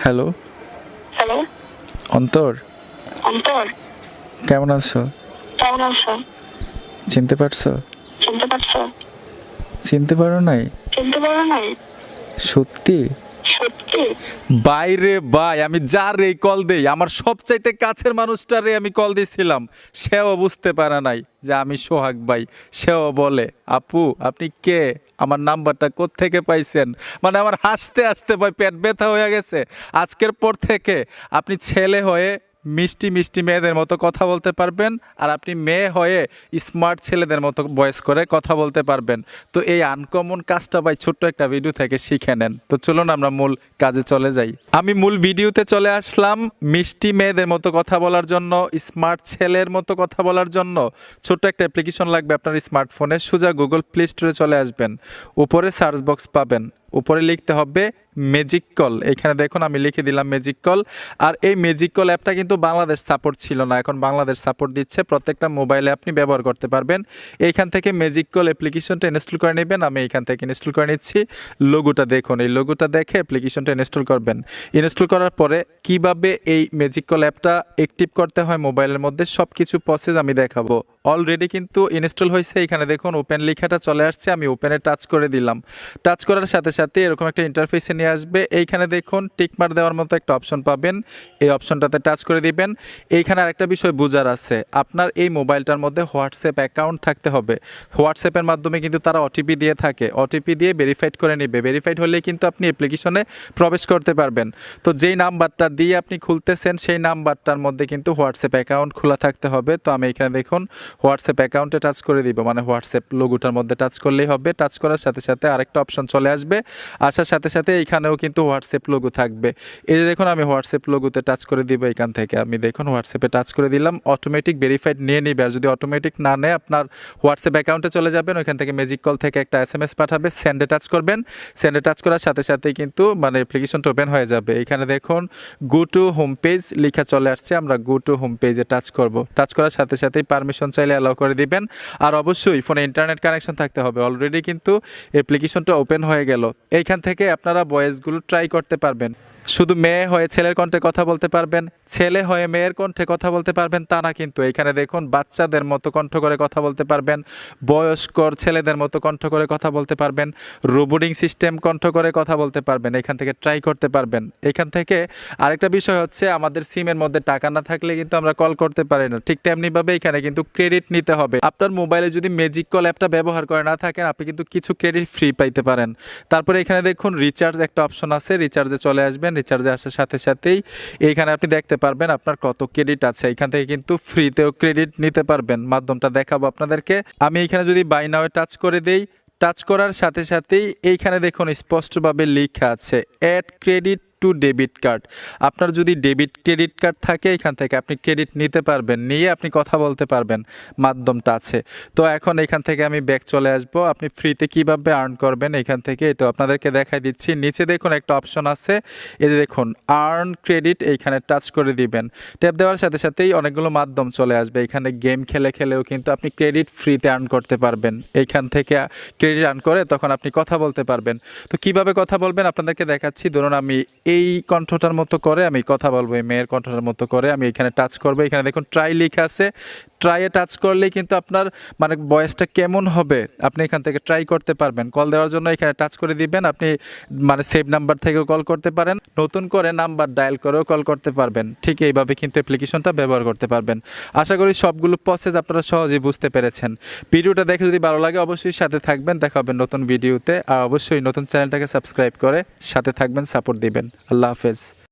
Hello, hello, অন্তর। অন্তর। কেমন আছো? কেমন আছো? চিনতে পারছো? চিনতে পারছো? চিনতে পারো নাই? চিনতে পারো নাই? সত্যি? সত্যি? বাইরে ভাই, আমি যার এই কল দেই আমার সবচাইতে কাছের মানুষটারে আমি কল দিছিলাম, সেও বুঝতে পারে নাই যে আমি সোহাগ ভাই। সেও বলে, আপু আপনি কে, আমার নাম্বারটা কোত্থেকে পাইছেন? মানে আমার হাসতে হাসতে ভাই পেট ব্যথা হয়ে গেছে। আজকের পর থেকে আপনি ছেলে হয়ে মিষ্টি মিষ্টি মেয়েদের মতো কথা বলতে পারবেন, আর আপনি মেয়ে হয়ে স্মার্ট ছেলেদের মতো ভয়েস করে কথা বলতে পারবেন। তো এই আনকমন কাজটা ভাই ছোট্ট একটা ভিডিও থেকে শিখে নেন। তো চলুন আমরা মূল কাজে চলে যাই। আমি মূল ভিডিওতে চলে আসলাম। মিষ্টি মেয়েদের মতো কথা বলার জন্য, স্মার্ট ছেলের মতো কথা বলার জন্য ছোট্ট একটা অ্যাপ্লিকেশন লাগবে আপনার স্মার্টফোনে। সোজা গুগল প্লে স্টোরে চলে আসবেন, উপরে সার্চ বক্স পাবেন, উপরে লিখতে হবে ম্যাজিক কল। এখানে দেখুন আমি লিখে দিলাম ম্যাজিক কল। আর এই ম্যাজিক কল অ্যাপটা কিন্তু বাংলাদেশ সাপোর্ট ছিল না, এখন বাংলাদেশ সাপোর্ট দিচ্ছে। প্রত্যেকটা মোবাইলে আপনি ব্যবহার করতে পারবেন। এইখান থেকে ম্যাজিক কল অ্যাপ্লিকেশনটা ইনস্টল করে নেবেন। আমি এখান থেকে ইনস্টল করে নিচ্ছি। লোগোটা দেখুন, এই লোগোটা দেখে অ্যাপ্লিকেশনটা ইনস্টল করবেন। ইনস্টল করার পরে কিভাবে এই ম্যাজিক কল অ্যাপটা অ্যাক্টিভ করতে হয় মোবাইলের মধ্যে সব কিছু প্রসেস আমি দেখাবো। অলরেডি কিন্তু ইনস্টল হয়েছে। এখানে দেখুন ওপেন লেখাটা চলে আসছে, আমি ওপেনে টাচ করে দিলাম। টাচ করার সাথে সাথে এরকম একটা ইন্টারফেসে নিয়ে আসবে। এইখানে দেখুন টিকমার্ক দেওয়ার মতো একটা অপশন পাবেন, এই অপশনটাতে টাচ করে দিবেন। এইখানে আরেকটা বিষয় বোঝার আছে, আপনার এই মোবাইলটার মধ্যে হোয়াটসঅ্যাপ অ্যাকাউন্ট থাকতে হবে। হোয়াটসঅ্যাপের মাধ্যমে কিন্তু তারা ওটিপি দিয়ে থাকে, ওটিপি দিয়ে ভেরিফাইড করে নেবে। ভেরিফাইড হলেই কিন্তু আপনি অ্যাপ্লিকেশনে প্রবেশ করতে পারবেন। তো যেই নাম্বারটা দিয়ে আপনি খুলতেছেন সেই নাম্বারটার মধ্যে কিন্তু হোয়াটসঅ্যাপ অ্যাকাউন্ট খোলা থাকতে হবে। তো আমি এখানে দেখুন হোয়াটসঅ্যাপ অ্যাকাউন্টে টাচ করে দিব, মানে হোয়াটসঅ্যাপ লোগোটার মধ্যে টাচ করলেই হবে। টাচ করার সাথে সাথে আরেকটা অপশন চলে আসবে, আসার সাথে সাথে এইখানেও কিন্তু হোয়াটসঅ্যাপ লোগো থাকবে। এই যে দেখুন আমি হোয়াটসঅ্যাপ লোগোতে টাচ করে দিব। এখান থেকে আমি দেখুন হোয়াটসঅ্যাপে টাচ করে দিলাম, অটোমেটিক ভেরিফাইড নিয়ে নিবে। আর যদি অটোমেটিক না নেয় আপনার হোয়াটসঅ্যাপ অ্যাকাউন্টে চলে যাবেন, ওইখান থেকে ম্যাজিক কল থেকে একটা SMS পাঠাবে, সেন্ডে টাচ করবেন। সেন্ডে টাচ করার সাথে সাথেই কিন্তু মানে অ্যাপ্লিকেশনটা ওপেন হয়ে যাবে। এখানে দেখুন গো টু হোম পেজ লেখা চলে আসছে, আমরা গো টু হোম পেজে টাচ করব। টাচ করার সাথে সাথেই পারমিশন চাইলে অ্যালাউ করে দিবেন। আর অবশ্যই ফোনে ইন্টারনেট কানেকশন থাকতে হবে। অলরেডি কিন্তু অ্যাপ্লিকেশনটা ওপেন হয়ে গেল। এইখান থেকে আপনারা ভয়েসগুলো ট্রাই করতে পারবেন। শুধু মেয়ে হয়ে ছেলের কণ্ঠে কথা বলতে পারবেন, ছেলে হয়ে মেয়ের কণ্ঠে কথা বলতে পারবেন তা না কিন্তু। এখানে দেখুন বাচ্চাদের মতো কণ্ঠ করে কথা বলতে পারবেন, বয়স্কর ছেলেদের মতো কণ্ঠ করে কথা বলতে পারবেন, রোবোটিং সিস্টেম কণ্ঠ করে কথা বলতে পারবেন। এখান থেকে ট্রাই করতে পারবেন। এখান থেকে আরেকটা বিষয় হচ্ছে, আমাদের সিমের মধ্যে টাকা না থাকলে কিন্তু আমরা কল করতে পারি না। ঠিক তেমনিভাবে এখানে কিন্তু ক্রেডিট নিতে হবে। আপনার মোবাইলে যদি ম্যাজিক কল অ্যাপটা ব্যবহার করে না থাকেন, আপনি কিন্তু কিছু ক্রেডিট ফ্রি পাইতে পারেন। তারপরে এখানে দেখুন রিচার্জ একটা অপশন আছে, রিচার্জে চলে আসবেন। রিচার্জে আসার সাথে সাথেই এইখানে আপনি দেখতে পারবেন আপনার কত ক্রেডিট আছে। এখান থেকে কিন্তু ফ্রিতেও ক্রেডিট নিতে পারবেন। মাধ্যমটা দেখাবো আপনাদেরকে। আমি এখানে যদি বাই নাও টাচ করে দেই, টাচ করার সাথে সাথেই এইখানে দেখুন স্পষ্টভাবে লেখা আছে add credit to debit card. আপনার যদি ডেবিট ক্রেডিট কার্ড থাকে এখান থেকে আপনি ক্রেডিট নিতে পারবেন, নিয়ে আপনি কথা বলতে পারবেন। মাধ্যমটা আছে। তো এখন এখান থেকে আমি ব্যাক চলে আসব। আপনি ফ্রিতে কিভাবে আর্ন করবেন এখান থেকে এটা আপনাদেরকে দেখাই দিচ্ছি। নিচে দেখুন একটা অপশন আছে, এই যে দেখুন আর্ন ক্রেডিট, এইখানে টাচ করে দিবেন। ট্যাপ দেওয়ার সাথে সাথেই অনেকগুলো মাধ্যম চলে আসবে। এখানে গেম খেলে খেলেও কিন্তু আপনি ক্রেডিট ফ্রিতে আর্ন করতে পারবেন। এইখান থেকে ক্রেডিট আর্ন করে তখন আপনি কথা বলতে পারবেন। তো কিভাবে কথা বলবেন আপনাদেরকে দেখাচ্ছি। ধরুন আমি এই কণ্ঠটার মতো করে আমি কথা বলবো, এই মেয়ের কণ্ঠটার মতো করে আমি এখানে টাচ করবো। এখানে দেখুন ট্রাই লেখা আছে, ট্রাইয়ে টাচ করলেই কিন্তু আপনার মানে ভয়েসটা কেমন হবে আপনি এখান থেকে ট্রাই করতে পারবেন। কল দেওয়ার জন্য এখানে টাচ করে দিবেন। আপনি মানে সেভ নাম্বার থেকেও কল করতে পারেন, নতুন করে নাম্বার ডায়াল করেও কল করতে পারবেন। ঠিক এইভাবে কিন্তু অ্যাপ্লিকেশনটা ব্যবহার করতে পারবেন। আশা করি সবগুলো প্রসেস আপনারা সহজেই বুঝতে পেরেছেন। ভিডিওটা দেখে যদি ভালো লাগে অবশ্যই সাথে থাকবেন, দেখা হবে নতুন ভিডিওতে। আর অবশ্যই নতুন চ্যানেলটাকে সাবস্ক্রাইব করে সাথে থাকবেন, সাপোর্ট দিবেন। আল্লাহ হাফেজ।